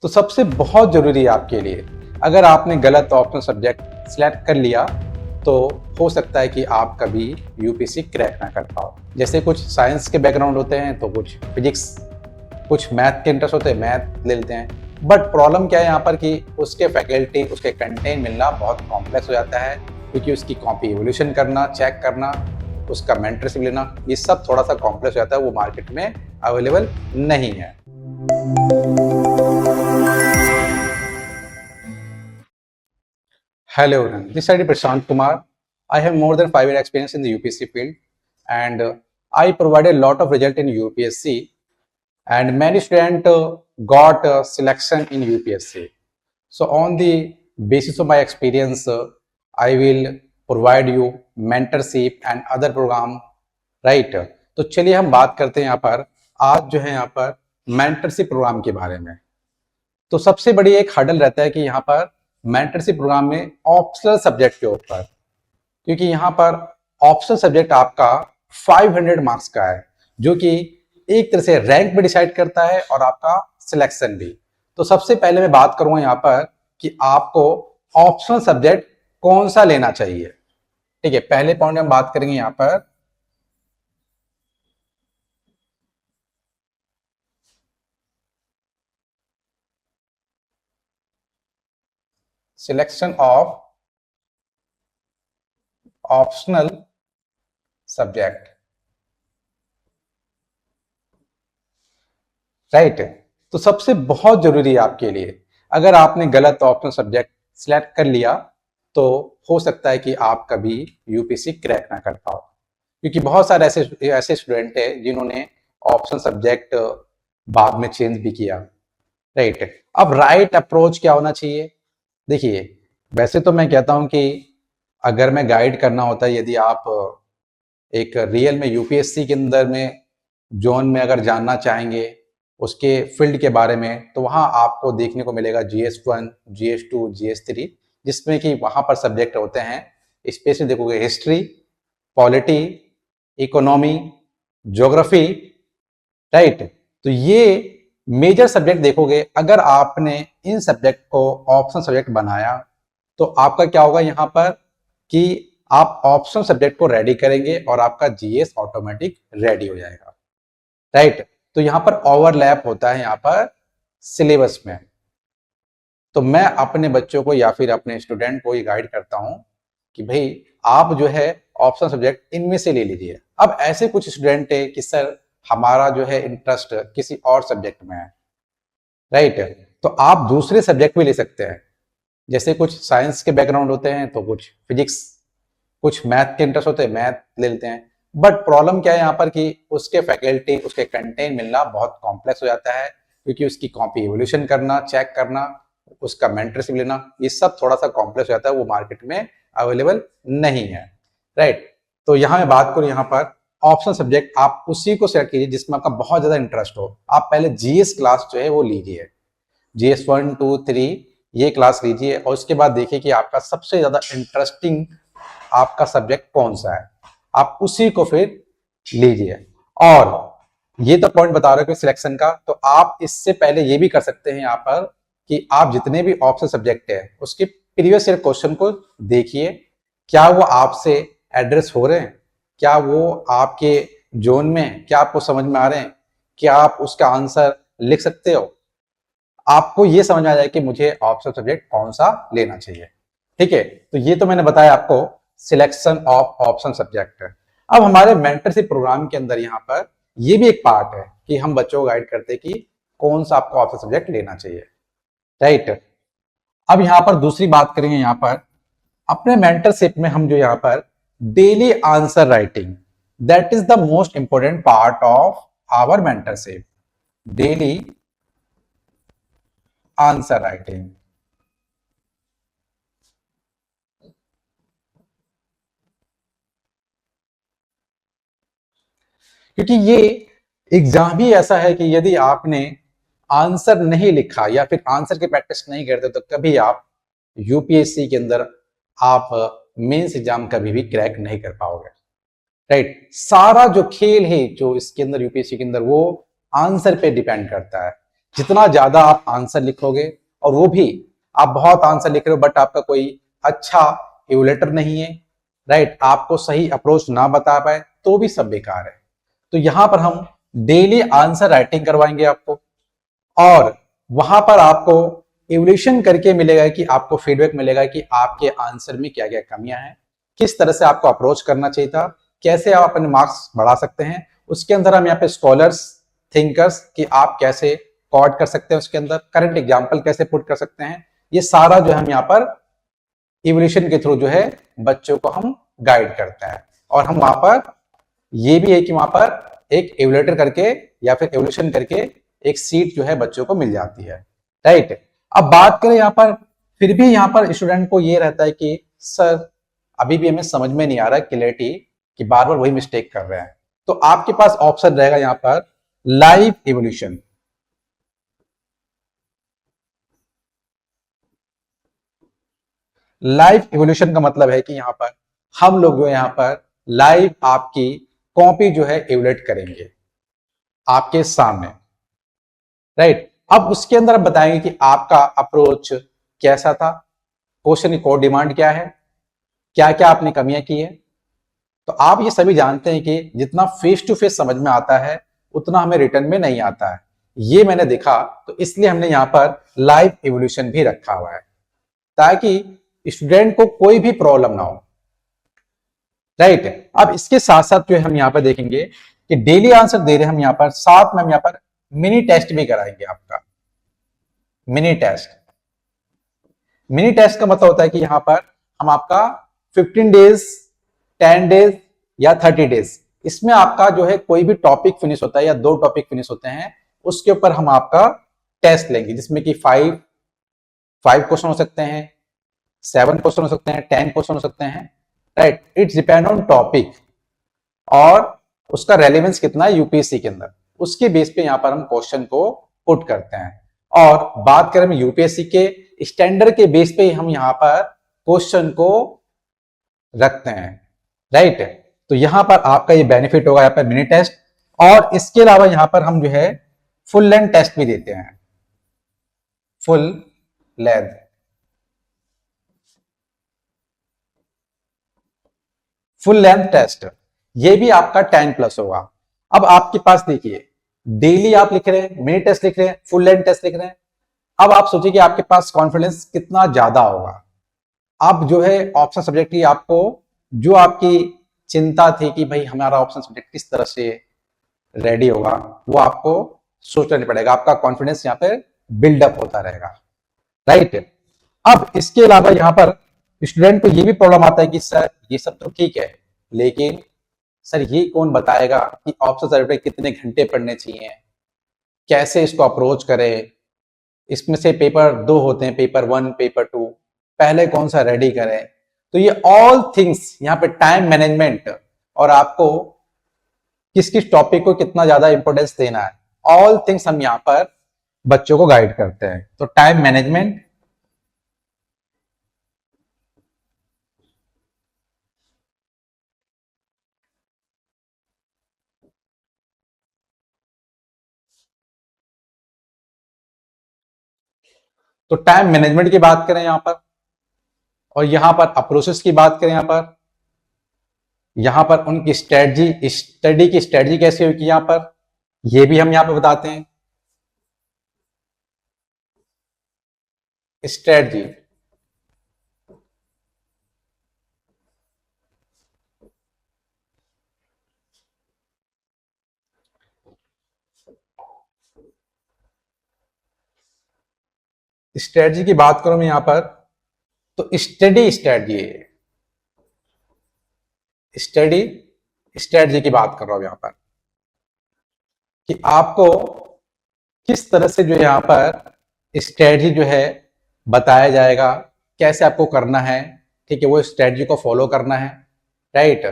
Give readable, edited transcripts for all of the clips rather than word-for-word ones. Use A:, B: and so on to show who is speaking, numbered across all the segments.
A: तो सबसे बहुत ज़रूरी है आपके लिए, अगर आपने गलत ऑप्शनल सब्जेक्ट सिलेक्ट कर लिया तो हो सकता है कि आप कभी यूपीएससी क्रैक ना कर पाओ। जैसे कुछ साइंस के बैकग्राउंड होते हैं तो कुछ फिजिक्स, कुछ मैथ के इंटरेस्ट होते हैं, मैथ ले लेते हैं। बट प्रॉब्लम क्या है यहाँ पर कि उसके फैकल्टी, उसके कंटेंट मिलना बहुत कॉम्प्लेक्स हो जाता है, क्योंकि उसकी कॉपी एवोल्यूशन करना, चेक करना, उसका मेंटरशिप लेना, ये सब थोड़ा सा कॉम्प्लेक्स हो जाता है, वो मार्केट में अवेलेबल नहीं है। Hello everyone, this is Prashant Kumar. I have more than 5 years experience in the UPSC field, and I provided a lot of result in UPSC, and many students got selection in UPSC. So on the basis of my experience, I will provide you mentorship and other program, right? तो चलिए हम बात करते हैं यहाँ पर, आज जो है यहाँ पर मेंटरशिप प्रोग्राम के बारे में। तो सबसे बड़ी एक हर्डल रहता है कि यहाँ पर मेंटरशिप प्रोग्राम में ऑप्शनल सब्जेक्ट के ऊपर, क्योंकि यहाँ पर ऑप्शनल सब्जेक्ट आपका 500 मार्क्स का है, जो कि एक तरह से रैंक भी डिसाइड करता है और आपका सिलेक्शन भी। तो सबसे पहले मैं बात करूंगा यहाँ पर कि आपको ऑप्शनल सब्जेक्ट कौन सा लेना चाहिए। ठीक है, पहले पॉइंट हम बात करेंगे यहाँ पर selection of optional subject, right. तो सबसे बहुत जरूरी है आपके लिए, अगर आपने गलत ऑप्शनल सब्जेक्ट सिलेक्ट कर लिया तो हो सकता है कि आप कभी यूपीएससी क्रैक ना कर पाओ, क्योंकि बहुत सारे ऐसे स्टूडेंट हैं जिन्होंने ऑप्शनल सब्जेक्ट बाद में चेंज भी किया, राइट। अब राइट अप्रोच क्या होना चाहिए? देखिए, वैसे तो मैं कहता हूं कि अगर मैं गाइड करना होता है, यदि आप एक रियल में यूपीएससी के अंदर में जोन में अगर जानना चाहेंगे उसके फील्ड के बारे में, तो वहाँ आपको देखने को मिलेगा GS1, GS2, GS3, जिसमें कि वहाँ पर सब्जेक्ट होते हैं, स्पेशली देखोगे history, polity, economy, geography, right. तो ये मेजर सब्जेक्ट देखोगे, अगर आपने इन सब्जेक्ट को ऑप्शनल सब्जेक्ट बनाया तो आपका क्या होगा यहाँ पर कि आप ऑप्शनल सब्जेक्ट को रेडी करेंगे और आपका जीएस ऑटोमेटिक रेडी हो जाएगा, राइट। तो यहाँ पर ओवरलैप होता है यहाँ पर सिलेबस में। तो मैं अपने बच्चों को या फिर अपने स्टूडेंट को ये गाइड करता हूं कि भाई आप जो है ऑप्शनल सब्जेक्ट इनमें से ले लीजिए। अब ऐसे कुछ स्टूडेंट है कि सर हमारा जो है इंटरेस्ट किसी और सब्जेक्ट में है, राइट। तो आप दूसरे सब्जेक्ट भी ले सकते हैं, जैसे कुछ साइंस के बैकग्राउंड होते हैं तो कुछ फिजिक्स, कुछ मैथ के इंटरेस्ट होते हैं, मैथ ले लेते हैं। बट प्रॉब्लम क्या है यहाँ पर कि उसके फैकल्टी, उसके कंटेंट मिलना बहुत कॉम्प्लेक्स हो जाता है, क्योंकि उसकी कॉपी एवोल्यूशन करना, चेक करना, उसका मेंटरशिप लेना, ये सब थोड़ा सा कॉम्प्लेक्स हो जाता है, वो मार्केट में अवेलेबल नहीं है, राइट। तो यहाँ मैं बात करूँ, यहाँ पर ऑप्शनल सब्जेक्ट आप उसी को सेलेक्ट कीजिए जिसमें आपका बहुत ज्यादा इंटरेस्ट हो। आप पहले जीएस क्लास जो है वो लीजिए, GS 1, 2, 3 ये क्लास लीजिए, और उसके बाद देखिए कि आपका सबसे ज्यादा इंटरेस्टिंग आपका सब्जेक्ट कौन सा है, आप उसी को फिर लीजिए। और ये तो पॉइंट बता रहे हो कि सिलेक्शन का, तो आप इससे पहले ये भी कर सकते हैं यहाँ पर कि आप जितने भी ऑप्शनल सब्जेक्ट है उसके प्रीवियस ईयर क्वेश्चन को देखिए, क्या वो आपसे एड्रेस हो रहे हैं, क्या वो आपके जोन में, क्या आपको समझ में आ रहे हैं, क्या आप उसका आंसर लिख सकते हो, आपको ये समझ में आ जाए कि मुझे ऑप्शनल सब्जेक्ट कौन सा लेना चाहिए। ठीक है, तो ये तो मैंने बताया आपको सिलेक्शन ऑफ ऑप्शनल सब्जेक्ट। अब हमारे मेंटरशिप प्रोग्राम के अंदर यहाँ पर ये भी एक पार्ट है कि हम बच्चों को गाइड करते हैं कि कौन सा आपको ऑप्शनल सब्जेक्ट लेना चाहिए, राइट। अब यहाँ पर दूसरी बात करेंगे, यहाँ पर अपने मेंटरशिप में हम जो यहाँ पर daily answer writing, that is the most important part of our mentorship, daily answer writing. क्योंकि ये एग्जाम ही ऐसा है कि यदि आपने आंसर नहीं लिखा या फिर आंसर की प्रैक्टिस नहीं करते तो कभी आप यूपीएससी के अंदर आप मेंस एग्जाम कभी भी क्रैक नहीं कर पाओगे, राइट। सारा जो खेल है जो इसके अंदर यूपीएससी के अंदर वो आंसर पे डिपेंड करता है। जितना ज्यादा आप आंसर लिखोगे, और वो भी आप बहुत आंसर लिख रहे हो बट आपका कोई अच्छा इवलेटर नहीं है, राइट, आपको सही अप्रोच ना बता पाए, तो भी सब बेकार है। तो यहां पर हम डेली आंसर राइटिंग करवाएंगे आपको, और वहां पर आपको इवोल्यूशन करके मिलेगा कि आपको फीडबैक मिलेगा कि आपके आंसर में क्या क्या कमियां हैं, किस तरह से आपको अप्रोच करना चाहिए था, कैसे आप अपने मार्क्स बढ़ा सकते हैं। उसके अंदर हम यहाँ पे स्कॉलर्स, थिंकर्स कि आप कैसे कॉर्ड कर सकते हैं, उसके अंदर करंट एग्जाम्पल कैसे पुट कर सकते हैं, ये सारा जो हम यहाँ पर इवोल्यूशन के थ्रू जो है बच्चों को हम गाइड करते हैं। और हम वहां पर ये भी है कि वहां पर एक एवलेटर करके या फिर एवोल्यूशन करके एक सीट जो है बच्चों को मिल जाती है, राइट। अब बात करें यहाँ पर, फिर भी यहाँ पर स्टूडेंट को ये रहता है कि सर अभी भी हमें समझ में नहीं आ रहा है क्लियरिटी, कि बार बार वही मिस्टेक कर रहे हैं। तो आपके पास ऑप्शन रहेगा यहाँ पर लाइव इवोल्यूशन। लाइव इवोल्यूशन का मतलब है कि यहाँ पर हम लोग जो है यहाँ पर लाइव आपकी कॉपी जो है इवोलेट करेंगे आपके सामने, राइट। अब उसके अंदर हम बताएंगे कि आपका अप्रोच कैसा था, क्वेश्चन की कोर डिमांड क्या है, क्या क्या आपने कमियां की है। तो आप ये सभी जानते हैं कि जितना फेस टू फेस समझ में आता है उतना हमें रिटर्न में नहीं आता है। ये मैंने देखा, तो इसलिए हमने यहाँ पर लाइव इवोल्यूशन भी रखा हुआ है, ताकि स्टूडेंट को कोई भी प्रॉब्लम ना हो, राइट। अब इसके साथ साथ जो हम यहाँ पर देखेंगे कि डेली आंसर दे रहे हैं हम यहाँ पर, साथ में हम यहाँ पर मिनी टेस्ट भी कराएंगे आपका। मिनी टेस्ट, मिनी टेस्ट का मतलब होता है कि यहां पर हम आपका 15 डेज, 10 डेज या 30 डेज, इसमें आपका जो है कोई भी टॉपिक फिनिश होता है या 2 टॉपिक फिनिश होते हैं, उसके ऊपर हम आपका टेस्ट लेंगे, जिसमें कि 5 क्वेश्चन हो सकते हैं, 7 क्वेश्चन हो सकते हैं, 10 क्वेश्चन हो सकते हैं, right. It's depend on topic और उसका रेलेवेंस कितना है यूपीएससी के अंदर, उसके बेस पे यहां पर हम क्वेश्चन को पुट करते हैं। और बात करें हम यूपीएससी के स्टैंडर्ड के बेस पे हम यहां पर क्वेश्चन को रखते हैं, राइट। तो यहां पर आपका ये बेनिफिट होगा यहाँ पर मिनी टेस्ट, और इसके अलावा यहां पर हम जो है फुल लेंथ टेस्ट भी देते हैं। Full length, full length test, ये भी आपका 10+ होगा। अब आपके पास देखिए, डेली आप लिख रहे हैं, मिनी टेस्ट लिख रहे हैं, फुल लेंथ टेस्ट लिख रहे हैं। अब आप सोचिए कि आपके पास कॉन्फिडेंस कितना ज्यादा होगा। आप जो है ऑप्शन सब्जेक्ट की आपको जो आपकी चिंता थी कि भाई हमारा ऑप्शन सब्जेक्ट किस तरह से रेडी होगा, वो आपको सोचना नहीं पड़ेगा, आपका कॉन्फिडेंस यहाँ पे बिल्डअप होता रहेगा, राइट। अब इसके अलावा यहाँ पर स्टूडेंट को ये भी प्रॉब्लम आता है कि सर ये सब तो ठीक है, लेकिन सर ये कौन बताएगा कि ऑप्शन सब्जेक्ट कितने घंटे पढ़ने चाहिए, कैसे इसको अप्रोच करें, इसमें से पेपर 2 होते हैं, पेपर 1, पेपर 2, पहले कौन सा रेडी करें। तो ये ऑल थिंग्स यहाँ पे टाइम मैनेजमेंट, और आपको किस किस टॉपिक को कितना ज्यादा इंपोर्टेंस देना है, ऑल थिंग्स हम यहाँ पर बच्चों को गाइड करते हैं। तो टाइम मैनेजमेंट, तो टाइम मैनेजमेंट की बात करें यहां पर, और यहां पर अप्रोचेस की बात करें यहां पर उनकी स्ट्रेटजी, स्टडी की स्ट्रेटजी कैसे होगी यहां पर, ये भी हम यहां पर बताते हैं। स्ट्रेटजी, स्ट्रेटजी की बात करूं मैं यहां पर, तो स्टडी स्ट्रेटजी, स्टडी स्ट्रेटजी की बात कर रहा हूं यहां पर, कि आपको किस तरह से जो यहां पर स्ट्रेटजी जो है बताया जाएगा, कैसे आपको करना है, ठीक है, वो स्ट्रेटजी को फॉलो करना है, राइट।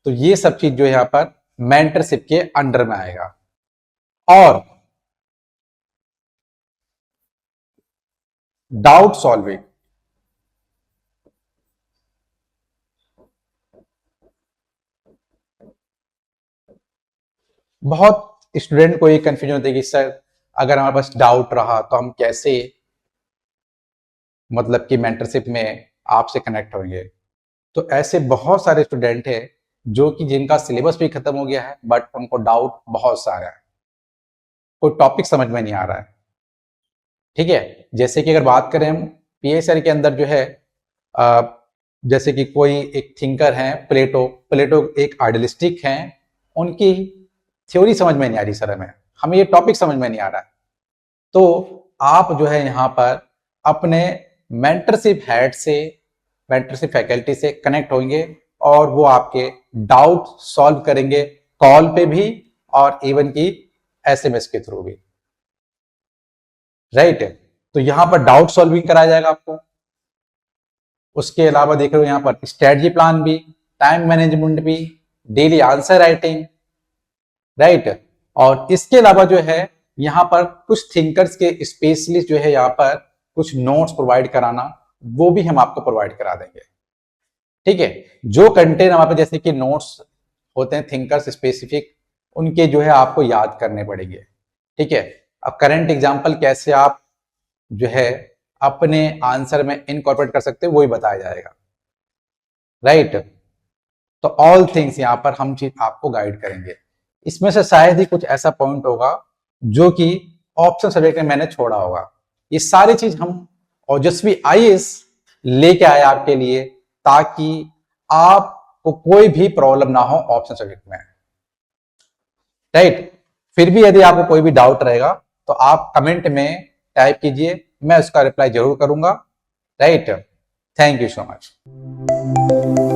A: तो ये सब चीज जो है यहां पर मेंटरशिप के अंडर में आएगा। और डाउट सॉल्विंग, बहुत स्टूडेंट को ये कंफ्यूजन होती है कि सर अगर हमारे पास डाउट रहा तो हम कैसे मतलब कि मेंटरशिप में आपसे कनेक्ट होंगे। तो ऐसे बहुत सारे स्टूडेंट हैं जो कि जिनका सिलेबस भी खत्म हो गया है बट उनको डाउट बहुत सारा है, कोई टॉपिक समझ में नहीं आ रहा है। ठीक है, जैसे कि अगर बात करें हम पीएसआर के अंदर जो है अ, जैसे कि कोई एक थिंकर हैं प्लेटो, प्लेटो एक आइडियलिस्टिक हैं, उनकी थ्योरी समझ में नहीं आ रही सर, हमें ये टॉपिक समझ में नहीं आ रहा है। तो आप जो है यहाँ पर अपने मेंटरशिप हेड से, मेंटरशिप फैकल्टी से कनेक्ट होंगे और वो आपके डाउट सॉल्व करेंगे, कॉल पे भी और इवन की एसएमएस के थ्रू भी। राइट, तो यहां पर डाउट सॉल्विंग कराया जाएगा आपको। उसके अलावा देख रहे हो यहाँ पर स्ट्रेटजी प्लान भी, टाइम मैनेजमेंट भी, डेली आंसर राइटिंग। राइट, और इसके अलावा जो है यहाँ पर कुछ थिंकर्स के स्पेशलिस्ट जो है यहाँ पर कुछ नोट्स प्रोवाइड कराना, वो भी हम आपको प्रोवाइड करा देंगे। ठीक है, जो कंटेंट हमारे पास जैसे कि नोट्स होते हैं थिंकर्स स्पेसिफिक, उनके जो है आपको याद करने पड़ेंगे। ठीक है, अब करंट एग्जांपल कैसे आप जो है अपने आंसर में इनकॉर्पोरेट कर सकते हैं वो ही बताया जाएगा। राइट, तो ऑल थिंग्स यहाँ पर हम चीज आपको गाइड करेंगे। इसमें से शायद ही कुछ ऐसा पॉइंट होगा जो कि ऑप्शन सब्जेक्ट में मैंने छोड़ा होगा। ये सारी चीज हम ओजस्वी आईएएस लेके आए आपके लिए, ताकि आपको कोई भी प्रॉब्लम ना हो ऑप्शन सब्जेक्ट में। राइट, फिर भी यदि आपको कोई भी डाउट रहेगा तो आप कमेंट में टाइप कीजिए, मैं उसका रिप्लाई जरूर करूंगा। Right, thank you so much.